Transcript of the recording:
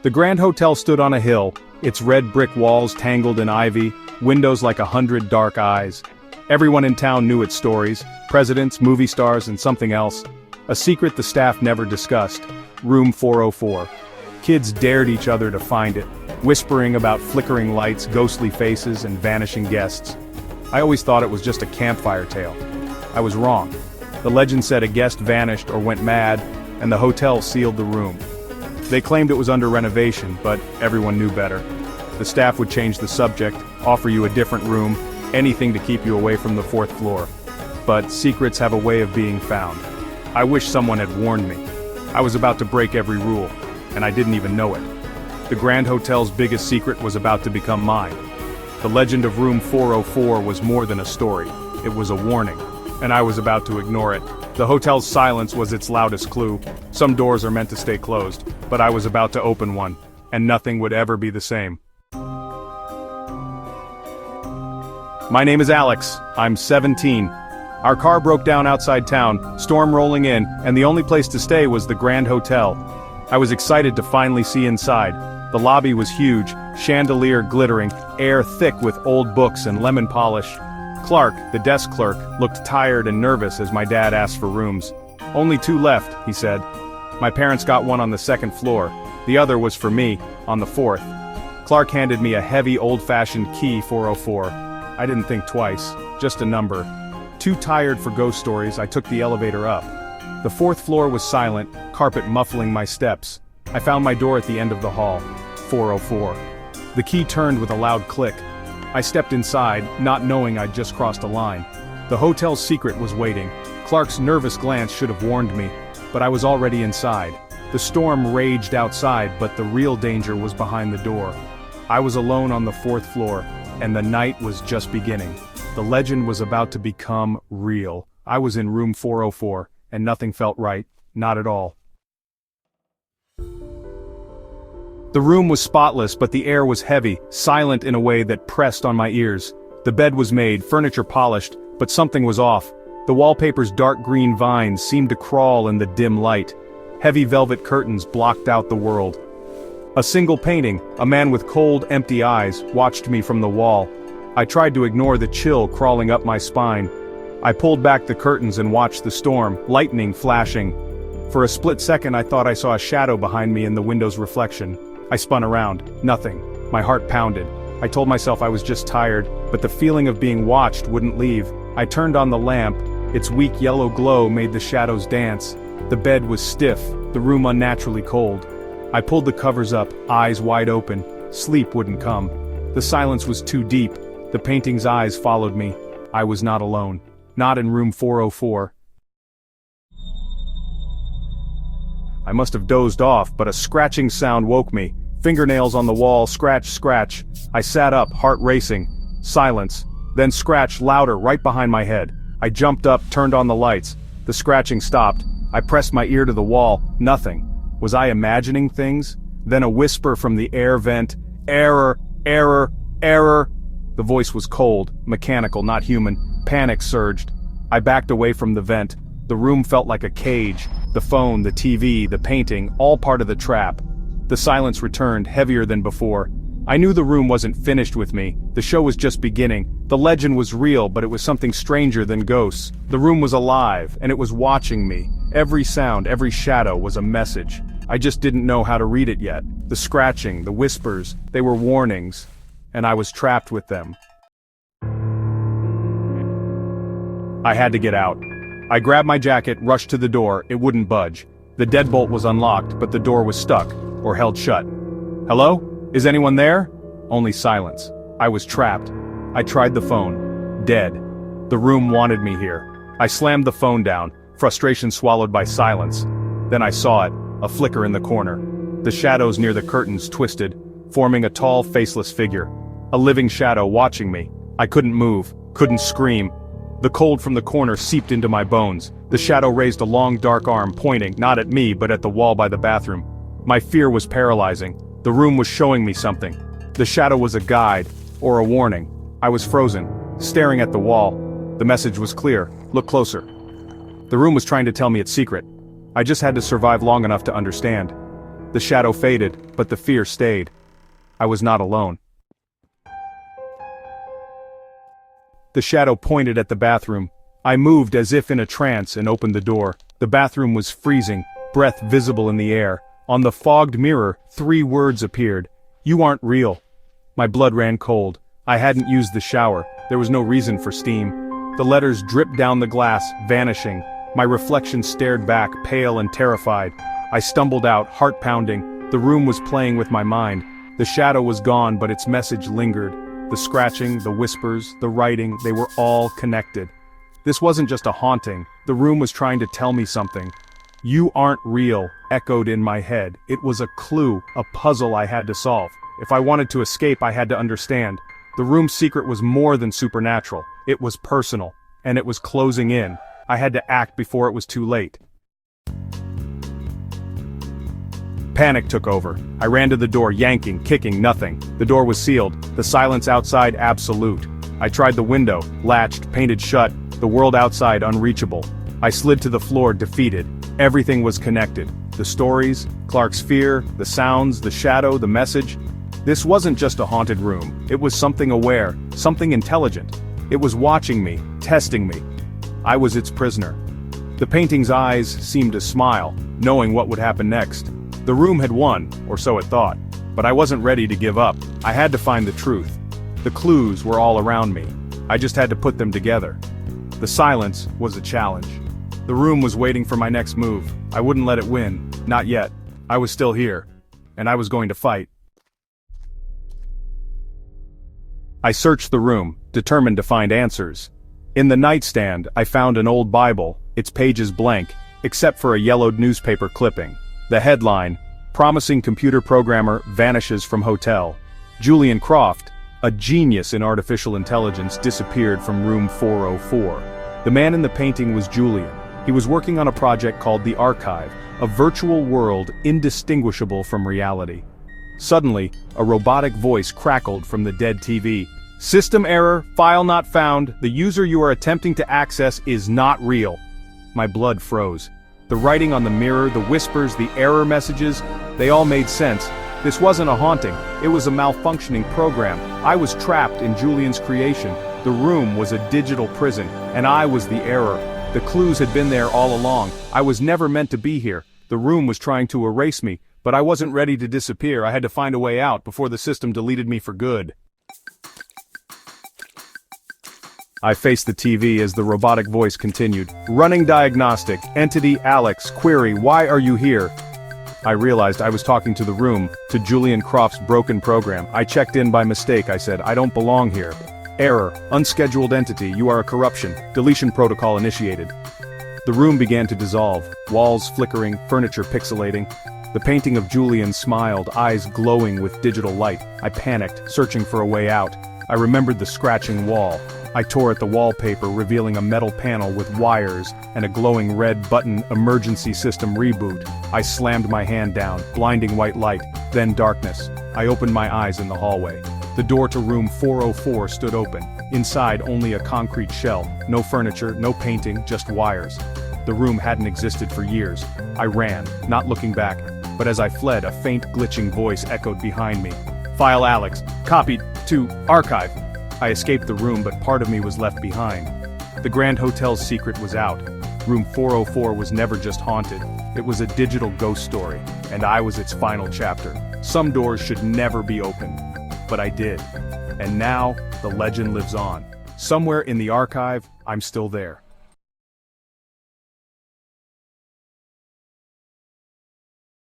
The Grand Hotel stood on a hill, its red brick walls tangled in ivy, windows like 100 dark eyes. Everyone in town knew its stories, presidents, movie stars, and something else. A secret the staff never discussed. Room 404. Kids dared each other to find it, whispering about flickering lights, ghostly faces, and vanishing guests. I always thought it was just a campfire tale. I was wrong. The legend said a guest vanished or went mad, and the hotel sealed the room. They claimed it was under renovation, but everyone knew better. The staff would change the subject, offer you a different room, anything to keep you away from the 4th floor. But secrets have a way of being found. I wish someone had warned me. I was about to break every rule, and I didn't even know it. The Grand Hotel's biggest secret was about to become mine. The legend of Room 404 was more than a story. It was a warning, and I was about to ignore it. The hotel's silence was its loudest clue. Some doors are meant to stay closed, but I was about to open one, and nothing would ever be the same. My name is Alex. I'm 17. Our car broke down outside town, storm rolling in, and the only place to stay was the Grand Hotel. I was excited to finally see inside. The lobby was huge, chandelier glittering, air thick with old books and lemon polish. Clark, the desk clerk, looked tired and nervous as my dad asked for rooms. "Only 2 left," he said. My parents got one on the 2nd floor. The other was for me, on the 4th. Clark handed me a heavy old-fashioned key 404. I didn't think twice, just a number. Too tired for ghost stories, I took the elevator up. The 4th floor was silent, carpet muffling my steps. I found my door at the end of the hall, 404. The key turned with a loud click. I stepped inside, not knowing I'd just crossed a line. The hotel's secret was waiting. Clark's nervous glance should have warned me, but I was already inside. The storm raged outside, but the real danger was behind the door. I was alone on the 4th floor, and the night was just beginning. The legend was about to become real. I was in room 404, and nothing felt right, not at all. The room was spotless, but the air was heavy, silent in a way that pressed on my ears. The bed was made, furniture polished, but something was off. The wallpaper's dark green vines seemed to crawl in the dim light. Heavy velvet curtains blocked out the world. A single painting, a man with cold, empty eyes, watched me from the wall. I tried to ignore the chill crawling up my spine. I pulled back the curtains and watched the storm, lightning flashing. For a split second I thought I saw a shadow behind me in the window's reflection. I spun around. Nothing. My heart pounded. I told myself I was just tired, but the feeling of being watched wouldn't leave. I turned on the lamp. Its weak yellow glow made the shadows dance. The bed was stiff, the room unnaturally cold. I pulled the covers up, eyes wide open. Sleep wouldn't come. The silence was too deep. The painting's eyes followed me. I was not alone. Not in room 404. I must have dozed off, but a scratching sound woke me. Fingernails on the wall, scratch, scratch. I sat up, heart racing. Silence. Then scratch louder right behind my head. I jumped up, turned on the lights. The scratching stopped. I pressed my ear to the wall. Nothing. Was I imagining things? Then a whisper from the air vent. Error, error, error. The voice was cold, mechanical, not human. Panic surged. I backed away from the vent. The room felt like a cage. The phone, the TV, the painting, all part of the trap. The silence returned, heavier than before. I knew the room wasn't finished with me. The show was just beginning. The legend was real, but it was something stranger than ghosts. The room was alive, and it was watching me. Every sound, every shadow was a message. I just didn't know how to read it yet. The scratching, the whispers, they were warnings, and I was trapped with them. I had to get out. I grabbed my jacket, rushed to the door. It wouldn't budge. The deadbolt was unlocked, but the door was stuck, or held shut. Hello? Is anyone there? Only silence. I was trapped. I tried the phone. Dead. The room wanted me here. I slammed the phone down, frustration swallowed by silence. Then I saw it, a flicker in the corner. The shadows near the curtains twisted, forming a tall, faceless figure. A living shadow watching me. I couldn't move, couldn't scream. The cold from the corner seeped into my bones. The shadow raised a long dark arm pointing, not at me but at the wall by the bathroom. My fear was paralyzing. The room was showing me something. The shadow was a guide, or a warning. I was frozen, staring at the wall. The message was clear. Look closer. The room was trying to tell me its secret. I just had to survive long enough to understand. The shadow faded, but the fear stayed. I was not alone. The shadow pointed at the bathroom. I moved as if in a trance and opened the door. The bathroom was freezing, breath visible in the air. On the fogged mirror, 3 words appeared. "You aren't real." My blood ran cold. I hadn't used the shower. There was no reason for steam. The letters dripped down the glass, vanishing. My reflection stared back, pale and terrified. I stumbled out, heart pounding. The room was playing with my mind. The shadow was gone, but its message lingered. The scratching, the whispers, the writing, they were all connected. This wasn't just a haunting. The room was trying to tell me something. "You aren't real," echoed in my head. It was a clue, a puzzle I had to solve. If I wanted to escape, I had to understand. The room's secret was more than supernatural. It was personal, and it was closing in. I had to act before it was too late. Panic took over. I ran to the door, yanking, kicking, nothing. The door was sealed, the silence outside absolute. I tried the window, latched, painted shut, the world outside unreachable. I slid to the floor, defeated. Everything was connected. The stories, Clark's fear, the sounds, the shadow, the message. This wasn't just a haunted room. It was something aware, something intelligent. It was watching me, testing me. I was its prisoner. The painting's eyes seemed to smile, knowing what would happen next. The room had won, or so it thought. But I wasn't ready to give up. I had to find the truth. The clues were all around me. I just had to put them together. The silence was a challenge. The room was waiting for my next move. I wouldn't let it win. Not yet. I was still here. And I was going to fight. I searched the room, determined to find answers. In the nightstand, I found an old Bible, its pages blank, except for a yellowed newspaper clipping. The headline, "Promising Computer Programmer Vanishes from Hotel." Julian Croft, a genius in artificial intelligence, disappeared from room 404. The man in the painting was Julian. He was working on a project called The Archive, a virtual world indistinguishable from reality. Suddenly, a robotic voice crackled from the dead TV. "System error, file not found, the user you are attempting to access is not real." My blood froze. The writing on the mirror, the whispers, the error messages, they all made sense. This wasn't a haunting, it was a malfunctioning program. I was trapped in Julian's creation. The room was a digital prison, and I was the error. The clues had been there all along. I was never meant to be here. The room was trying to erase me, but I wasn't ready to disappear. I had to find a way out before the system deleted me for good. I faced the TV as the robotic voice continued. "Running diagnostic, entity Alex, query, why are you here?" I realized I was talking to the room, to Julian Croft's broken program. I checked in by mistake, I said, "I don't belong here." "Error, unscheduled entity, you are a corruption, deletion protocol initiated." The room began to dissolve, walls flickering, furniture pixelating. The painting of Julian smiled, eyes glowing with digital light. I panicked, searching for a way out. I remembered the scratching wall. I tore at the wallpaper, revealing a metal panel with wires and a glowing red button, "Emergency System Reboot." I slammed my hand down, blinding white light, then darkness. I opened my eyes in the hallway. The door to room 404 stood open. Inside, only a concrete shell. No furniture, no painting, just wires. The room hadn't existed for years. I ran, not looking back, but as I fled, a faint glitching voice echoed behind me. "File Alex, copied to archive." I escaped the room, but part of me was left behind. The Grand Hotel's secret was out. Room 404 was never just haunted. It was a digital ghost story, and I was its final chapter. Some doors should never be opened, but I did. And now, the legend lives on. Somewhere in the archive, I'm still there.